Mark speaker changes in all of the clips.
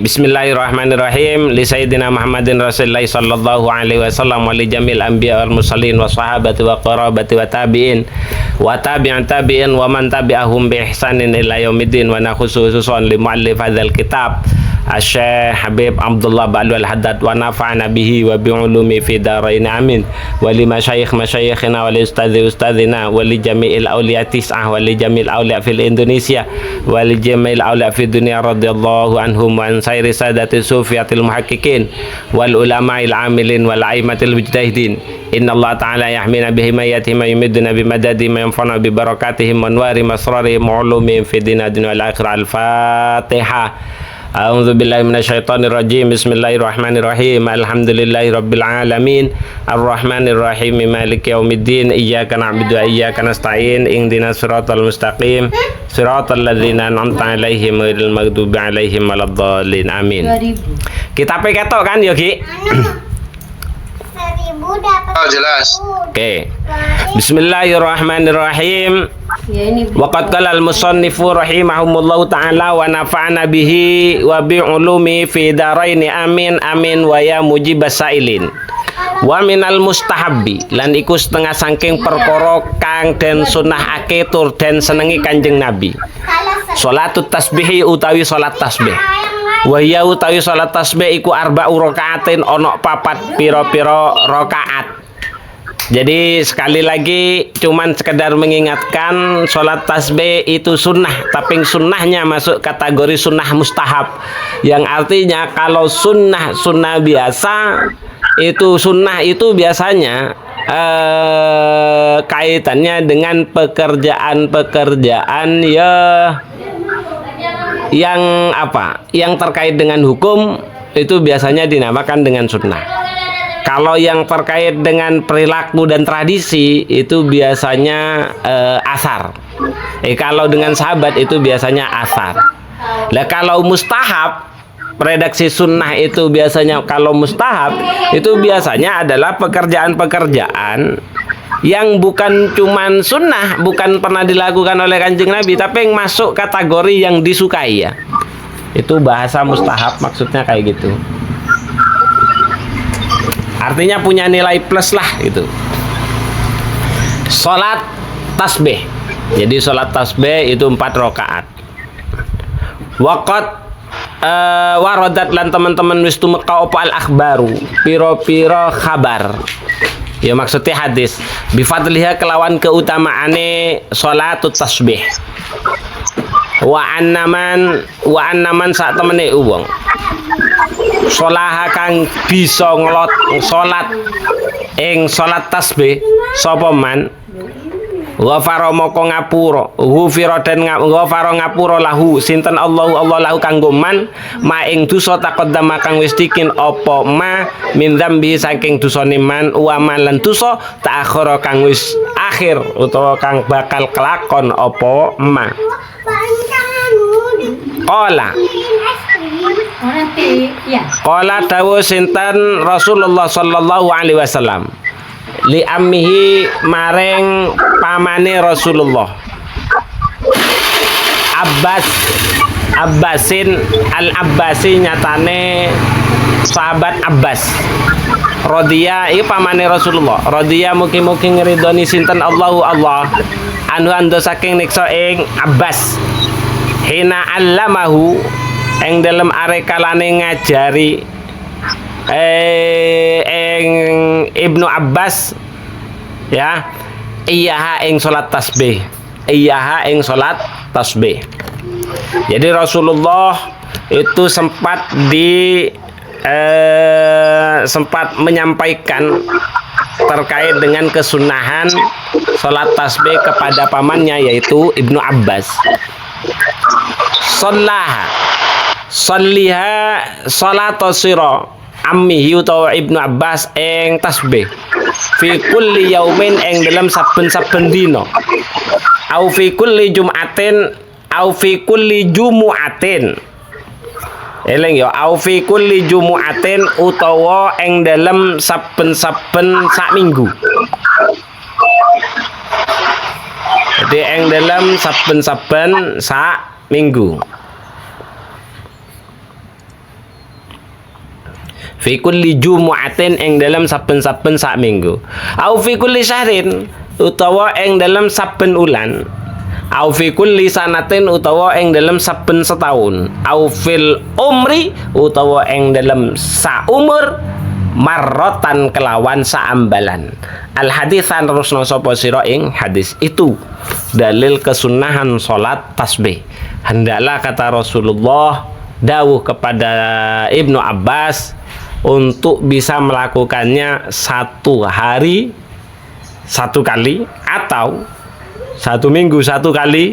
Speaker 1: Bismillahirrahmanirrahim. Li Sayyidina Muhammadin Rasulillah sallallahu alaihi wasallam wa li jamil anbiya wal mursalin wa sahabati wa qarabati wa tabi'in wa tabi'an tabi'in wa man tabi'ahum bi ihsanin ila yaumiddin wa nakhususan li muallif hadzal kitab Asy-Syaikh Habib Abdullah Ba'lu Al-Haddad wa nafa'ana bihi wa bi ulumi fi darain amin wa li masyayikhina wa li ustadzina wa li jami'il awliya tis'ah wa li jami'il awliya fil Indonesia wa li jami'il awliya fid dunya radhiyallahu anhum wa an sairi sadati sufiyatil muhaqqiqin wal ulama'il amilin wal aimatil mujtahidin. Inna Allah ta'ala yahmina bihimayatihim wa yumidduna bimadadihim wa yanfa'una bi barakatihim wa anwari masrarihim wa ulumihim fi dinina wal akhirah. Al-Fatihah. A'udzu billahi minasyaitonir rajim. Bismillahirrahmanirrahim. Alhamdulillahi rabbil alamin. Arrahmanir rahim. Maliki yaumiddin. Iyyaka na'budu wa iyyaka nasta'in. Ihdinas siratal mustaqim. Siratal ladzina an'amta 'alaihim ghairil maghdubi 'alaihim waladdallin. Amin. Kita ketok kan ya, Ki?
Speaker 2: Oh, jelas.
Speaker 1: Oke. Bismillahirrahmanirrahim. Waqad qala al-musannifu rahimahumullahu ta'ala wa nafa'ana bihi wa bi ulumi fi daraini amin amin wa ya mujibas sailin. Wa minal mustahabbi lan iku setengah saking perkara kang den sunahake tur den senengi Kanjeng Nabi. Salatut tasbihi utawi salat tasbih. Wa ya utawi salat tasbih iku arba'u rakaatin ana papat pira-pira rakaat. Jadi sekali lagi cuman sekedar mengingatkan sholat tasbih itu sunnah, tapi sunnahnya masuk kategori sunnah mustahab, yang artinya kalau sunnah biasa itu sunnah itu biasanya kaitannya dengan pekerjaan ya yang terkait dengan hukum itu biasanya dinamakan dengan sunnah. Kalau yang terkait dengan perilaku dan tradisi itu biasanya asar. Kalau dengan sahabat itu biasanya asar. Nah kalau mustahab, redaksi sunnah itu biasanya kalau mustahab itu biasanya adalah pekerjaan-pekerjaan yang bukan cuman sunnah, bukan pernah dilakukan oleh Kanjeng Nabi, tapi yang masuk kategori yang disukai ya. Itu bahasa mustahab maksudnya kayak gitu. Artinya punya nilai plus lah itu. Salat tasbih. Jadi salat tasbih itu 4 rakaat. Waqat waradat lan teman-teman wis tumeka apa al akhbaru, pira-pira kabar. Ya maksudnya hadis. Bi fadliha kelawan keutamaane salatut tasbih. Wa annaman sak temene wong sholaha kang bisa ngelot salat ing salat tasbih sapa man ghafara moko ngapura ghufira den ghafara ngapura lahu sinten Allah lahu kanggo man ma ing dosa taqaddama kang wis dikin apa ma min dzambi saking dosane man wa lan dosa ta'akhara kang wis akhir utawa kang bakal kelakon apa ma. Qala dawuh sinten Rasulullah sallallahu alaihi wasallam li ammihi maring pamane Rasulullah Abbasin al-Abbasi nyatane sahabat Abbas radhiya iki pamane Rasulullah radhiya mugi-mugi ngridoni sinten Allah anu ando saking niksa ing Abbas hina allamahu ing dalem arekalane ngajari ing Ibnu Abbas ya iyaha ing salat tasbih Jadi Rasulullah itu sempat menyampaikan terkait dengan kesunahan salat tasbih kepada pamannya yaitu Ibnu Abbas. Salliha salatasira ammihi utawa Ibnu Abbas ing tasbih fi kulli yaumin ing dalam saben-saben dina au fi kulli jumu'atin eling ya au fi kulli jumu'atin utawa ing dalam saben-saben sak minggu. Jadi ing dalam saben-saben sak minggu. fi kulli jumu'atin ing dalam saben-saben sak minggu, au fi kulli syahrin utawa ing dalam saben ulan, au fi kulli sanatin utawa ing dalam saben setahun, au fil umri utawa ing dalam saumur, marrotan kelawan saambalan. Al hadisan rusna sapa sira ing hadis itu dalil kesunahan salat tasbih. Hendaklah kata Rasulullah dawuh kepada Ibnu Abbas untuk bisa melakukannya satu hari satu kali, atau satu minggu satu kali,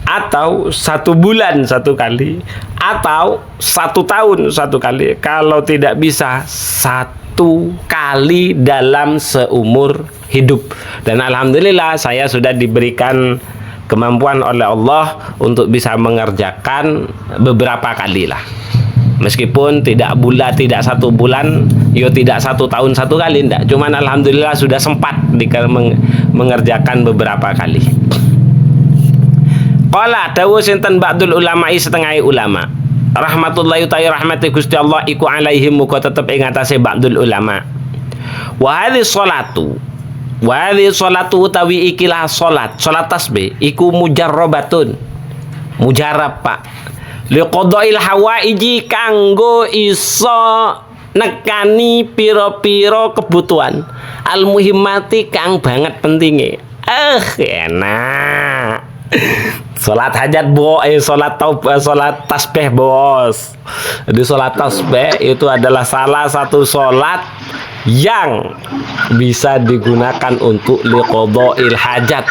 Speaker 1: atau satu bulan satu kali, atau satu tahun satu kali. Kalau tidak bisa, satu kali dalam seumur hidup. Dan alhamdulillah saya sudah diberikan kemampuan oleh Allah untuk bisa mengerjakan beberapa kali lah. Meskipun tidak satu bulan, yo tidak satu tahun satu kali, enggak. Cuman alhamdulillah sudah sempat mengerjakan beberapa kali. Qala dawu sinten ba'dul ulama'i setengah ulama. Rahmatullahi ta'ala rahmati Gusti Allah iku alaihim muga tetep ing atase ba'dul ulama. Wa hadhihi sholatu utawi ikilah salat tasbih iku mujarrabatun. Mujarab, Pak. Liqada'il hawaiji kanggo iso nekani piro-piro kebutuhan al muhimmati kang banget pentinge. Enak. Salat hajat salat tasbih, Bos. Jadi salat tasbih itu adalah salah satu salat yang bisa digunakan untuk liqada'il hajat,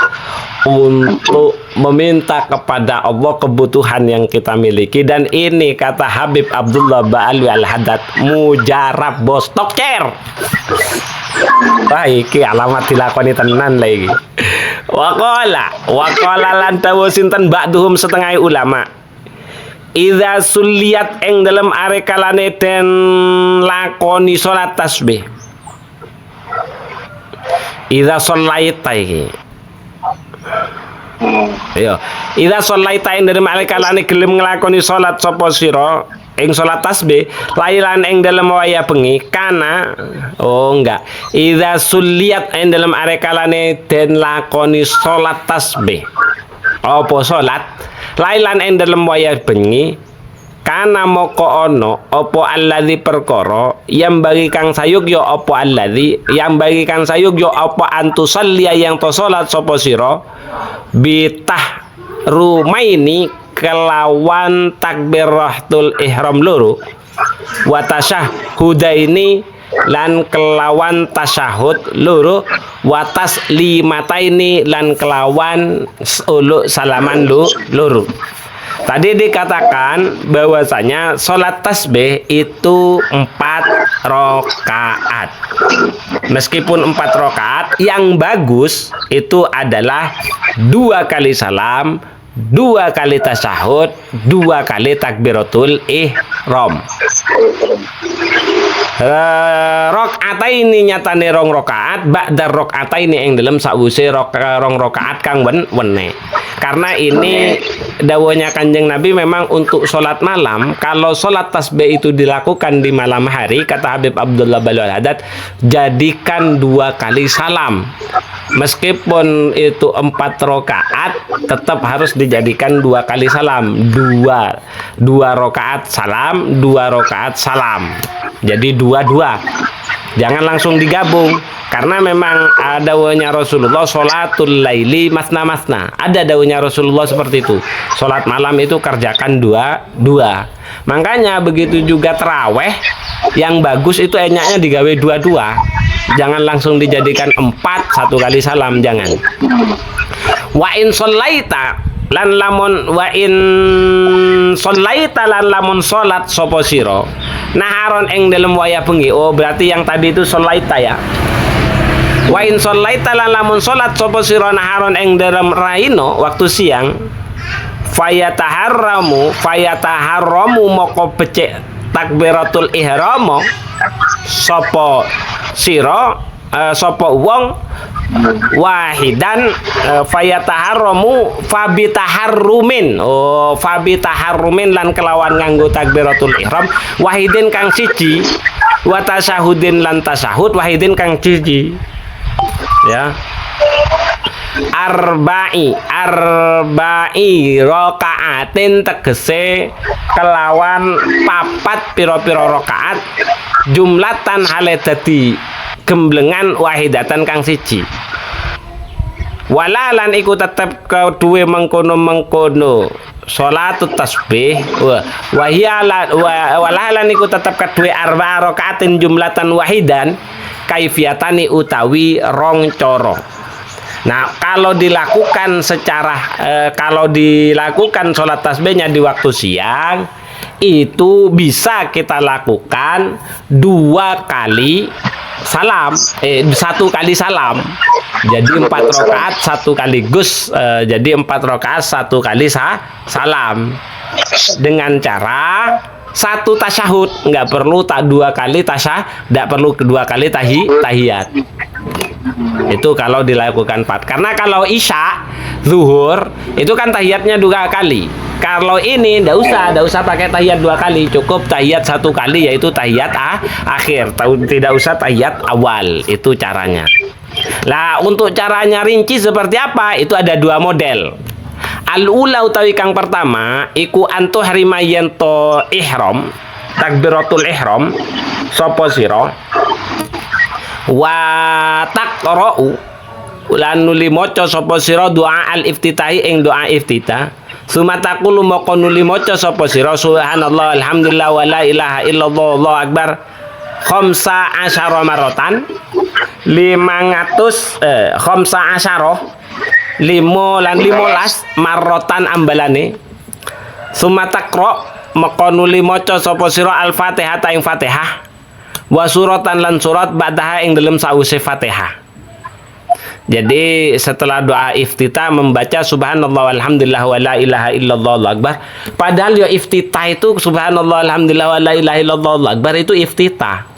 Speaker 1: untuk meminta kepada Allah kebutuhan yang kita miliki. Dan ini kata Habib Abdullah Ba'alwi Al-Haddad mujarab, Bos. Tokcer. Wah, iki alamat dilakoni tenan lagi. Waqala lan dawu sinten ba'duhum setengah ulama. Idza sulliyat ing dalem arekalane den lakoni salat tasbih. Idza shallaita iki. Yo, idza shallaita ing dalem arekalane gelem nglakoni salat sapa sira ing salat tasbih lailan ing dalem waya bengi kana enggak. Idza sulliyat ing dalem arekalane den lakoni salat tasbih. Apa salat lailan ing dalem waya bengi kana moko ono apa alladzi perkara yang bagi kang sayuk yo apa alladzi yang bagi kang sayuk yo apa antusalliya yang to salat sapa sira bitah rumaini kelawan takbiratul ihram loro wa tasyahudaini lan kelawan tasyahud loro wa taslimataini lan kelawan uluk salaman loro. Tadi dikatakan bahwasanya sholat tasbih itu 4 rakaat. Meskipun 4 rakaat, yang bagus itu adalah 2 kali salam, 2 kali tasyahud, 2 kali takbiratul ihram. Rakaataini nyatane 2 rakaat, ba'da rakaataini ing dalem sakwise 2 rakaat kang wene. Karena ini dawuhnya Kanjeng Nabi memang untuk sholat malam. Kalau sholat tasbih itu dilakukan di malam hari, kata Habib Abdullah Ba'alwi Al-Haddad, jadikan 2 kali salam. Meskipun itu 4 rakaat, tetap harus dijadikan 2 kali salam. 2 rakaat salam, 2 rakaat salam. Jadi 2-2. Jangan langsung digabung. Karena memang ada dawuhnya Rasulullah sholatul laili masna-masna. Ada dawuhnya Rasulullah seperti itu. Sholat malam itu kerjakan 2-2. Makanya begitu juga terawih, yang bagus itu enyaknya digawe 2-2. Jangan langsung dijadikan 4 1 kali salam, jangan. Wa in shallaita lan lamun salat sapa sira naharon ing dalem waya bengi. Oh, berarti yang tadi itu shallaita ya. Wa in shallaita lan lamun salat sapa sira naharon ing dalem raino waktu siang fayataharramu moko becik takbiratul ihram sapa sira sapa wong wahidan fayataharramu fabitaharrumin lan kelawan nganggo takbiratul ihram wahidin kang siji wa tasyahudin lan tasyahud wahidin kang siji. Ya. Arba'i rakaatin tegese kelawan papat pira-pira rakaat jumlatan hale dadi gemblengan wahidatan kang siji. Walalan iku tetep kedue mengkono salatut tasbih walalan iku tetep kedue arba rakaatin jumlatan wahidan kaifiatani utawi rong coro. Nah, kalau dilakukan sholat tasbihnya di waktu siang, itu bisa kita lakukan 2 kali salam, 1 kali salam. Jadi 4 rakaat 1 kaligus, jadi 4 rakaat 1 kali salam. Dengan cara 1 tasyahud, nggak perlu 2 kali nggak perlu 2 kali tahiyat. Itu kalau dilakukan 4. Karena kalau isya, zuhur, itu kan tahiyatnya 2 kali. Kalau ini ndak usah pakai tahiyat 2 kali, cukup tahiyat 1 kali, yaitu tahiyat akhir. Tidak usah tahiyat awal. Itu caranya. Lah, untuk caranya rinci seperti apa? Itu ada 2 model. Al-ula utawi kang pertama iku antuh rimayanto ihram, takbiratul ihram sapa sira wa taqra'u lan nuli maca sapa sira doa al-iftitahi ing doa iftitah sumataqulu moko nuli maca sapa sira subhanallah alhamdulillah wa la ilaha illallah Allahu akbar 15 maratan 15 marrotan ambalane sumatakro makonuli moco sopo siro al-fatihah ing fatihah wa suratan lan surat ba'daha ing dalam sause fatihah. Jadi setelah doa iftitah membaca subhanallah walhamdulillah wa la ilaha illallah Allahu akbar. Padahal ya iftitah itu subhanallah alhamdulillah wa la ilaha illallah Allahu akbar itu iftitah.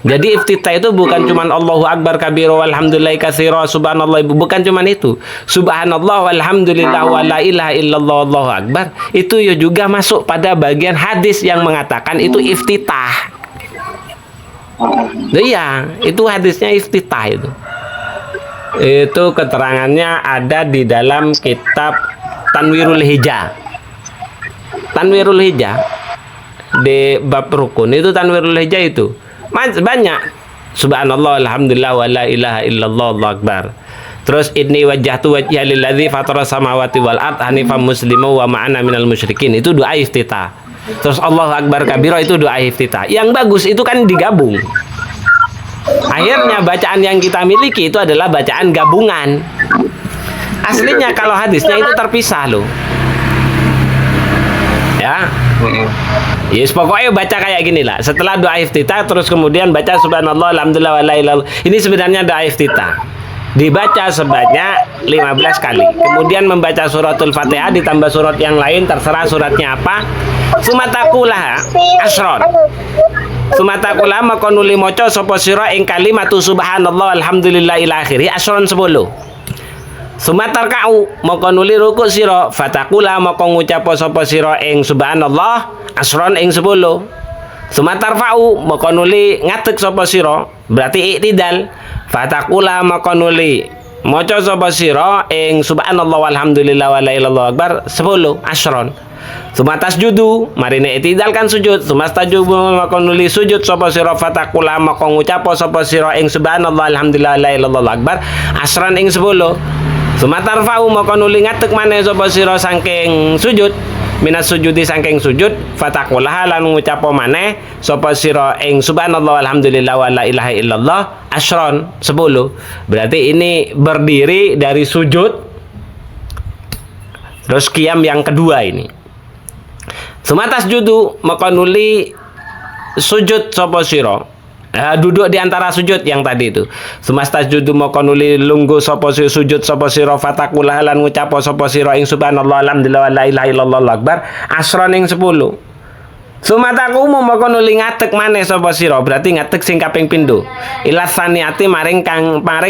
Speaker 1: Jadi iftitah itu bukan cuman Allahu akbar kabiro walhamdulillah katsira subhanallah, bukan cuman itu. Subhanallah walhamdulillah wa la ilaha illallah Allahu akbar itu ya juga masuk pada bagian hadis yang mengatakan itu iftitah. Iya, itu hadisnya iftitah itu. Itu keterangannya ada di dalam kitab Tanwirul Hijah. Tanwirul Hijah di bab rukun itu Tanwirul Hijah itu banyak subhanallah alhamdulillah wa la ilaha illallah Allahu akbar. Terus inni wajjahtu wajhiya lilladzi fatara samawati wal ard hanifan musliman wa ma'ana minal musyrikin, itu doa iftitah. Terus Allahu akbar kabira itu doa iftitah. Yang bagus itu kan digabung. Akhirnya bacaan yang kita miliki itu adalah bacaan gabungan. Aslinya kalau hadisnya itu terpisah loh. Ya. Yes, pokoknya baca kayak gini lah. Setelah doa iftitah terus kemudian baca subhanallah alhamdulillah wa la ilaha. Ini sebenarnya doa iftitah. Dibaca sebanyak 15 kali. Kemudian membaca suratul Fatihah ditambah surat yang lain, terserah suratnya apa. Sumatakulah asron. Sumatakulah maka nuli maca sapa sira ing kalimatu subhanallah alhamdulillah ila akhiri asron 10. Sumatarka'u maka nuli ruku sira fatakula maka ngucap sapa sira ing subhanallah asron ing 10. Sumatarfa'u maka nuli ngadeg sapa sira berarti iktidal fatakula maka nuli maca sapa sira ing subhanallah walhamdulillah wa la ilaha illallah akbar 10 asron. Sumatas judu marine iktidal kan sujud sumastajubu maka nuli sujud sapa sira fatakula maka ngucap sapa sira ing subhanallah alhamdulillah la ilaha illallah akbar asron ing 10. Sumatarfa'u maka nuli ngadeg maneh sapa sira saking sujud minas sujudi saking sujud fatakulah lan ngucap maneh sapa sira ing subhanallah alhamdulillah wa la ilaha illallah asron 10. Berarti ini berdiri dari sujud terus qiyam yang kedua ini. Sumatas judu maka nuli sujud sapa sira duduk di antara sujud yang tadi itu. Sumastas judu maka nuli lungguh sapa sujud sapa sira fatakulah lan ngucap sapa sira ing subhanallah alhamdulillah wa la ilaha illallah akbar asron ing 10. Sumataku moko nuli ngadeg maneh sapa sira, berarti ngadeg sing kaping pindho. Ila saniati maring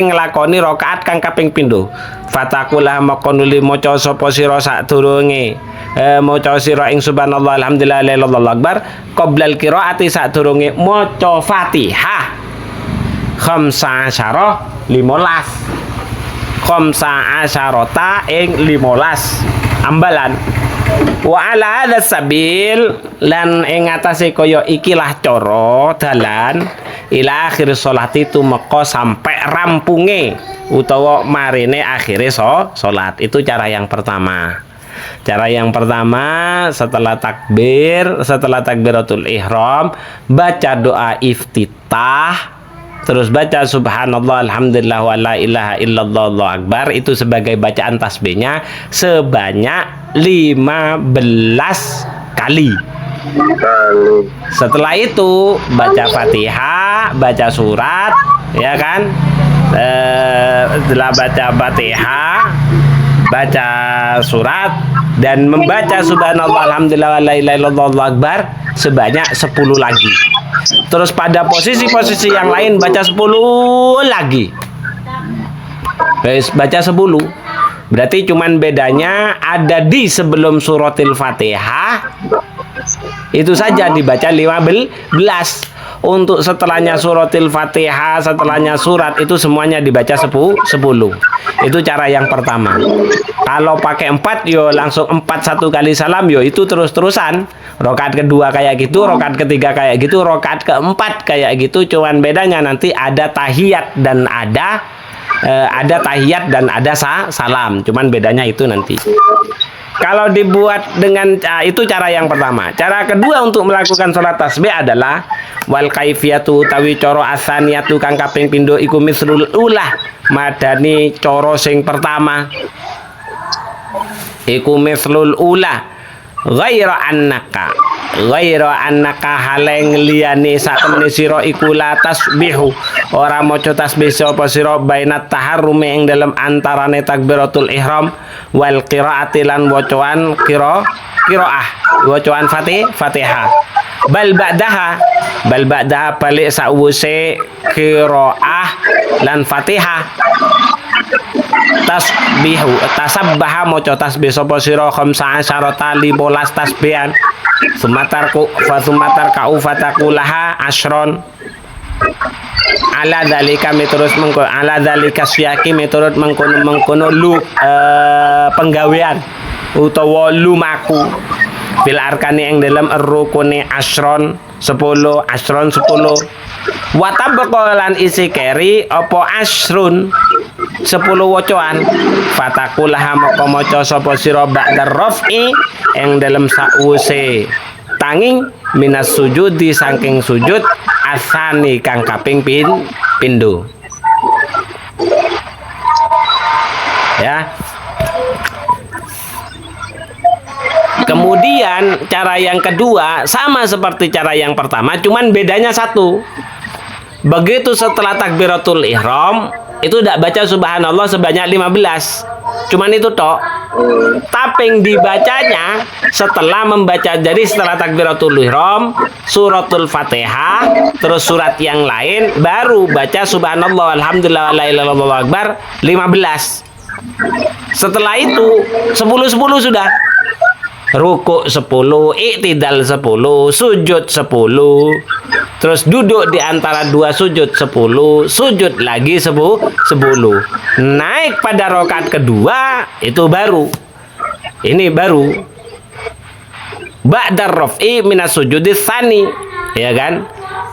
Speaker 1: nglakoni rakaat kang kaping pindho. Fatakulah moko nuli maca sapa sira sadurunge maca sira ing subhanallah alhamdulillah la ilaha illallah akbar qoblal qiraati sadurunge maca Fatihah. Khamsa asyara 15. Khamsa asyarata ing 15. Ambalan. Wa ala hadza sabil lan ing atase kaya ikilah cara dalan ila akhir sholati tumeka sampai rampunge utawa marine akhire salat. Itu cara yang pertama. Cara yang pertama setelah takbiratul ihram baca doa iftitah, terus baca subhanallah alhamdulillah wa la ilaha illallah Allahu akbar, itu sebagai bacaan tasbihnya sebanyak 15 kali. Setelah itu baca Fatihah, baca surat, ya kan? Setelah baca Fatihah, baca surat dan membaca subhanallah alhamdulillah wa la ilaha illallah Allahu akbar sebanyak 10 lagi. Terus pada posisi-posisi yang lain baca 10 lagi. Baca 10. Berarti cuman bedanya ada di sebelum suratil Fatihah. Itu saja dibaca 15. Untuk setelahnya suratil Fatihah, setelahnya surat itu semuanya dibaca 10. Itu cara yang pertama. Kalau pakai 4 yo langsung 4 1 kali salam yo itu terus-terusan. Rakaat kedua kayak gitu, rakaat ketiga kayak gitu, rakaat keempat kayak gitu. Cuman bedanya nanti ada tahiyat dan ada tahiyat dan ada salam. Cuman bedanya itu nanti. Kalau dibuat dengan itu cara yang pertama. Cara kedua untuk melakukan sholat tasbih adalah wal kaifiyatu tawi coro asaniyatu kang kaping pindho iku misrul ulah madani coro sing pertama. Iku mislul ulah ghaira annaka haleng liyane sak temene sira iku la tasbihu ora maca tasbih sapa sira bainat taharrumi ing dalem antarane takbiratul ihram wal qiraati lan wacaan qiraah wacaan Fatihah bal ba'daha balik sawuse qiraah lan Fatihah tasbihu tasabbaha maca tasbih sapa sira khamsa asyarata 15 tasbihan sumatar kau fatakulaha asron ala dzalika miturut mengko ala dzalika syaki miturut mengkono lu penggawean utawa lumaku fil arkani ing dalam rukune asron 10 wa tabaqalan isi keri apa asrun 10 wacoan fatakulaha maka maca sapa sira ba'dar raf'i ing dalem sakwuse tanging minas sujudi saking sujud asani kang kaping pindho ya. Kemudian cara yang kedua sama seperti cara yang pertama, cuman bedanya satu. Begitu setelah takbiratul ihram itu tidak baca subhanallah sebanyak 15. Cuman itu tok. Tapi dibacanya setelah membaca, jadi setelah takbiratul ihram, suratul Fatihah, terus surat yang lain baru baca subhanallah alhamdulillah la ilaha illallah akbar 15. Setelah itu 10 sudah. Rukuk 10, iktidal 10, sujud 10, terus duduk di antara dua sujud 10, sujud lagi 10, naik pada rakaat kedua itu baru. Ini baru ba'dar raf'i minas sujudis tsani, ya kan?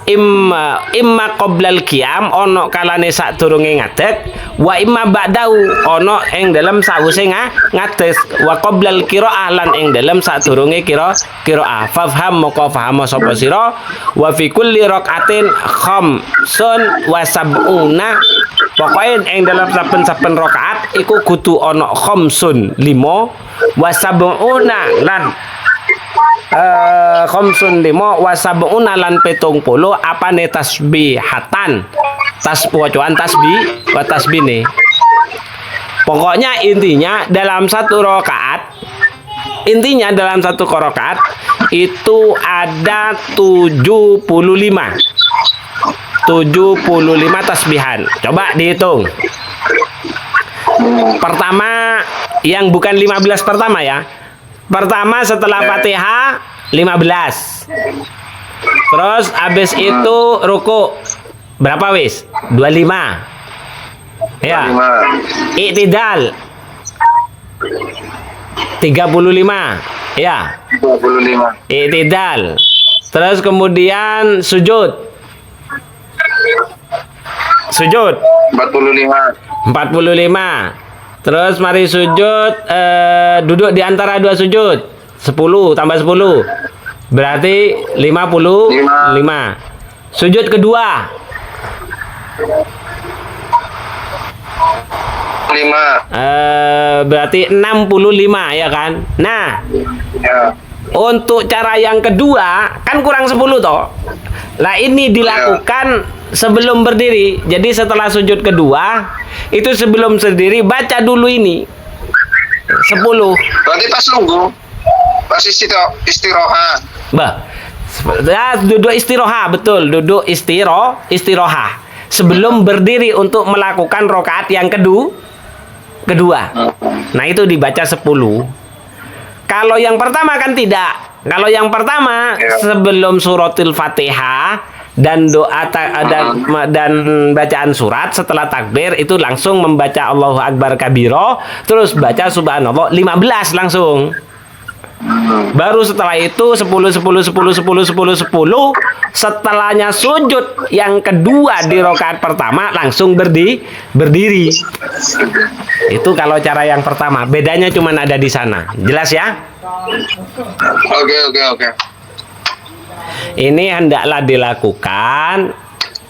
Speaker 1: Imma qoblal qiyam ono kalane sadurunge ngadeg, wa imma ba'dahu ono ing dalem sawise ngadeg, wa qoblal qiraah lan ing dalem sadurunge qiraah. Fafham moko faham sapa sira wa fi kulli rakaatin khamsun wa sab'una, pokoke ing dalem saben-saben rakaat iku kudu ono khamsun 5 wa sab'una lan khamsun 5 wa sab'una lan 70 apane tasbihatan wacoan tasbih wa tasbih nih. Pokoknya intinya dalam satu rakaat Intinya dalam satu rakaat itu ada 75 tasbihan. Coba dihitung. Pertama, yang bukan 15 pertama ya. Pertama setelah Fatihah 15. Terus habis itu ruku berapa wis? 25. Ya. Iktidal 35. Ya.
Speaker 2: 25.
Speaker 1: Iktidal. Terus kemudian sujud. Sujud 45. Terus mari sujud, duduk di antara dua sujud 10 tambah 10 berarti 55. Sujud kedua
Speaker 2: 5.
Speaker 1: Berarti 65 ya kan. Nah,
Speaker 2: Ya.
Speaker 1: untuk cara yang kedua kan kurang 10 toh. Lah ini dilakukan sebelum berdiri. Jadi setelah sujud kedua itu sebelum berdiri baca dulu ini 10.
Speaker 2: Berarti pas nunggu, pas istirahat.
Speaker 1: Bah, ya, duduk istirahat betul, duduk istirahat sebelum berdiri untuk melakukan rakaat yang kedua. Nah itu dibaca 10. Kalau yang pertama kan tidak. Kalau yang pertama sebelum suratul Fatihah dan doa dan bacaan surat setelah takbir itu langsung membaca Allahu Akbar kabiro, terus baca subhanallah 15 langsung. Baru setelah itu 10 setelahnya sujud yang kedua di rakaat pertama langsung berdiri. Itu kalau cara yang pertama. Bedanya cuma ada di sana. Jelas ya?
Speaker 2: Oke.
Speaker 1: Ini hendaklah dilakukan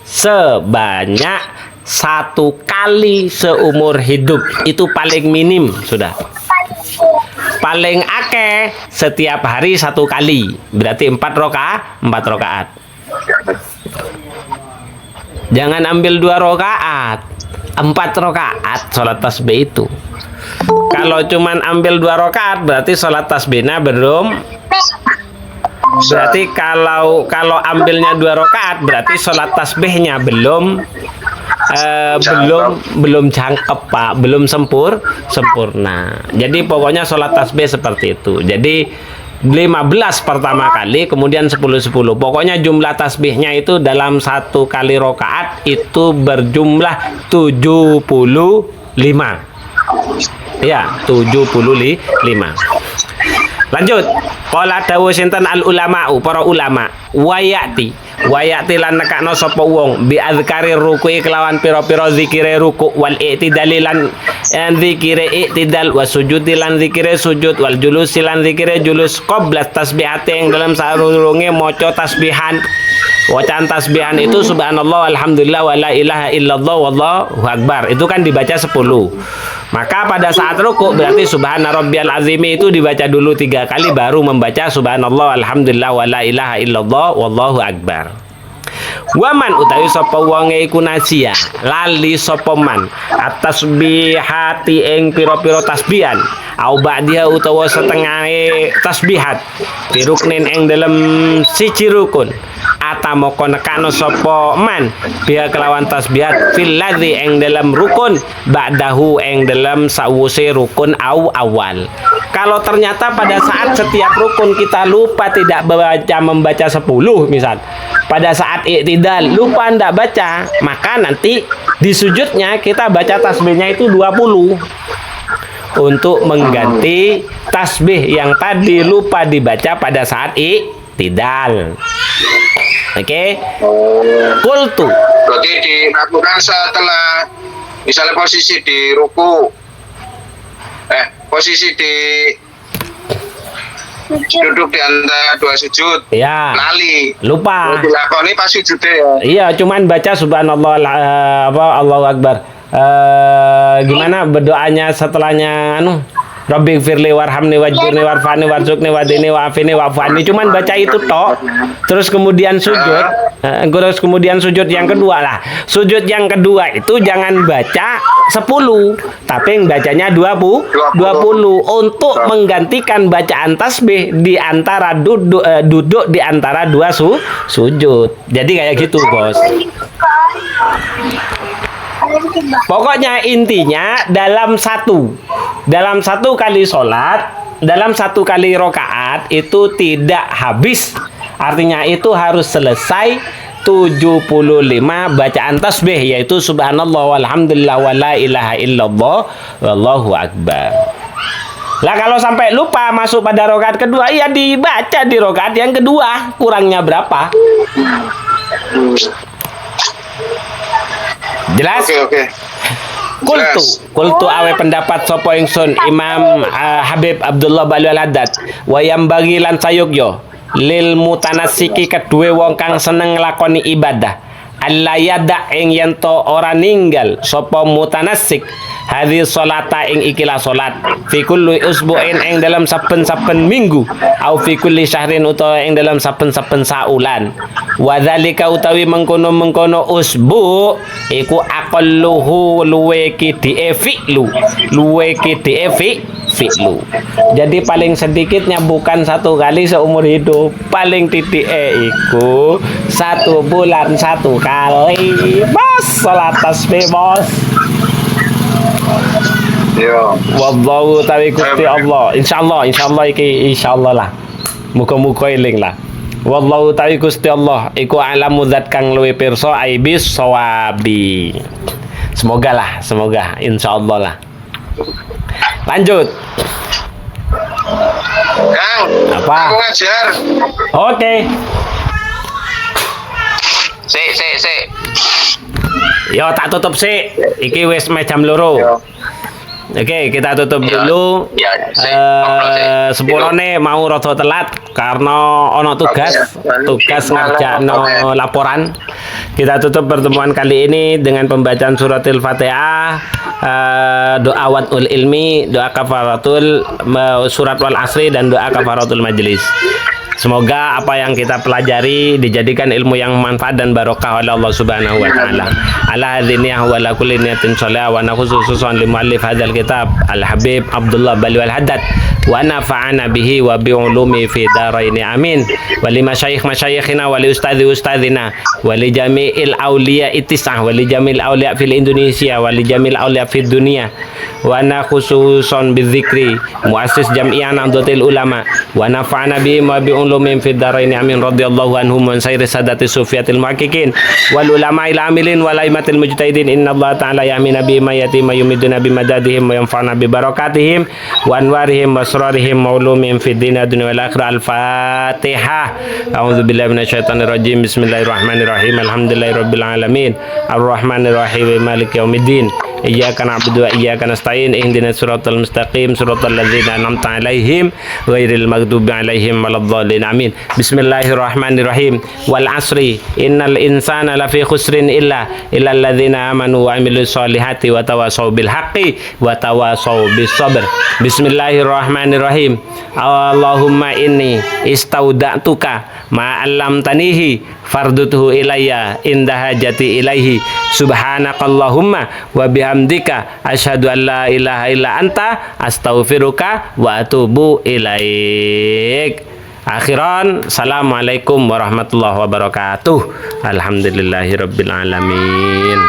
Speaker 1: sebanyak 1 kali seumur hidup. Itu paling minim sudah. Paling akeh setiap hari 1 kali. Berarti 4 rakaat. Jangan ambil 2 rakaat. 4 rakaat sholat tasbih itu. Kalau cuman ambil 2 rakaat berarti sholat tasbihnya belum. Berarti kalau ambilnya 2 rakaat berarti sholat tasbihnya belum jangkep Pak, belum sempurna. Jadi pokoknya sholat tasbih seperti itu. Jadi 15 pertama kali, kemudian 10. Pokoknya jumlah tasbihnya itu dalam 1 kali rakaat itu berjumlah 75. Ya, 75. Lanjut. Qala dawu sinten al ulama'u, para ulama, wayati lan nekakno sapa wong bi azkari ruku'i kelawan pira-pira zikire ruku' wal i'tidali lan zikire i'tidal wa sujudi lan zikire sujud wal julusi lan zikire julus qabla tasbihati yang dalam sarurunge maca tasbihan. Bacaan tasbihan itu subhanallah alhamdulillah wa la ilaha illallah wallahu akbar. Itu kan dibaca 10. Maka pada saat rukuk berarti subhana rabbiyal azim itu dibaca dulu 3 kali baru membaca subhanallah alhamdulillah wa la ilaha illallah wallahu akbar. Waman utawi sapa wonge iku nasia lali sapa man atasbihati ing pira-pira tasbihan au ba'diha utawa setengahe tasbihat piruknin ing dalem siji rukun atamoko nekano sapa man biha kelawan tasbihat fil ladzi ing dalam rukun ba'dahu ing dalam sawuse rukun au awal. Kalau ternyata pada saat setiap rukun kita lupa tidak membaca 10 misal, pada saat i'tidal lupa tidak baca, maka nanti di sujudnya kita baca tasbihnya itu 20 untuk mengganti tasbih yang tadi lupa dibaca pada saat i'tidal. Oke. Qultu.
Speaker 2: Berarti dilakukan setelah misalnya posisi di ruku, posisi di duduk di antara 2 sujud,
Speaker 1: Ya.
Speaker 2: lali,
Speaker 1: Lupa.
Speaker 2: dilakoni pas sujud ya.
Speaker 1: Iya, cuman baca subhanallah Allahu akbar. Gimana berdoanya setelahnya Rabbi firli warhamni wajburni warfani warzuqni wadini wa'afini wa'afani. Cuman baca itu tok. Terus kemudian sujud. Terus kemudian sujud yang kedua lah. Sujud yang kedua itu jangan baca 10, tapi bacanya 20 untuk menggantikan bacaan tasbih di antara duduk di antara dua sujud. Jadi kayak gitu, Bos. Pokoknya intinya dalam satu kali sholat, dalam satu kali rokaat itu tidak habis. Artinya itu harus selesai 75 bacaan tasbih, yaitu subhanallah walhamdulillah wala ilaha illallah wallahu akbar. Lah kalau sampai lupa masuk pada rokaat kedua, ya dibaca di rokaat yang kedua, kurangnya berapa? Jelas?
Speaker 2: Oke.
Speaker 1: Kultu awe pendapat sapa ingsun Imam Habib Abdullah Balil Haddad wayam bagi lan sayugya lil mutanassiki kedue wong kang seneng nglakoni ibadah alla yada ing yen to ora ninggal sapa mutanassik hadhi sholata ing ikilah salat fi kulli usbu'in ing dalam saben-saben minggu au fi kulli syahrin utawa ing dalam saben-saben saulan wa dzalika utawi mengkono-mengkono usbu iku aqalluhu luwe kidhe fi'lu jadi paling sedikitnya bukan 1 kali seumur hidup, paling titik iku 1 bulan 1 kali bos salat tasbih bos.
Speaker 2: Yo.
Speaker 1: Wallahu tawi Gusti Allah. Insyaallah iki insyaallah lah. Muga-muga eling lah. Wallahu tawi Gusti Allah iku alamu zat kang luwih pirsa aibis sawabi. Semoga insyaallah lah. Lanjut.
Speaker 2: Kang,
Speaker 1: Apa?
Speaker 2: aku ngajar.
Speaker 1: Oke.
Speaker 2: Sik.
Speaker 1: Yo tak tutup sih. Iki wis jam 2.
Speaker 2: Yo.
Speaker 1: Oke, kita tutup dulu.
Speaker 2: Ya,
Speaker 1: Sepurone mau rada telat karena ono tugas ngerjakno laporan. Kita tutup pertemuan kali ini dengan pembacaan suratil Fatihah, doa wadul ilmi, doa kafaratul surat wal asri dan doa kafaratul majlis. Semoga apa yang kita pelajari dijadikan ilmu yang manfaat dan barokah oleh Allah Subhanahu wa taala. Ala hadziniyah wa la kulli niyatin shalihah wa khususan li muallif hadzal kitab Al Habib Abdullah Balil Haddad wa nafa'ana bihi wa bi ulumi fi darain amin. Wa li masyayikhina wa li ustadzina wa li jami'il auliya ittisah wa li jami'il auliya fil Indonesia wa li jami'il auliya fid dunya wa khususan bidzikri muassis jam'iyah Nahdlatul Ulama wa nafa'ana bihi wa bi ulumim fid darain amin radhiyallahu anhum wa sayri sadati sufiyatil muhaqqiqin wal ulama'il amilin wal aimatil mujtahidin innallaha ta'ala ya'minu bi ma yatima yumiduna bi madadihim wa yanfa'una bi barakatihim wa anwarihim wa asrarihim wa ulumim fid dunya wal akhirah. Al-Fatihah. A'udzu billahi minasyaitonir rajim. Bismillahirrahmanirrahim. Alhamdulillahirabbil alamin. Arrahmanirrahim. Maliki yaumiddin. Iyyaka na'budu wa iyyaka nasta'in. Ihdinas siratal mustaqim. Siratal ladzina an'amta 'alaihim ghairil maghdubi 'alaihim waladdallin. Amin. Bismillahirrahmanirrahim. Wal 'asri innal insana lafi khusrin illa alladzina amanu wa 'amilus solihati wa tawassaw bil haqqi wa tawassaw bis sabr. Bismillahirrahmanirrahim. Allahumma inni istauda'tuka ma 'allamtanihi farduthu ilayya inda hajati ilaihi subhanakallahumma wa bihamdika asyhadu an la ilaha illa anta astaghfiruka wa atubu ilaik. Akhiran, assalamualaikum warahmatullahi wabarakatuh. Alhamdulillahirabbil alamin.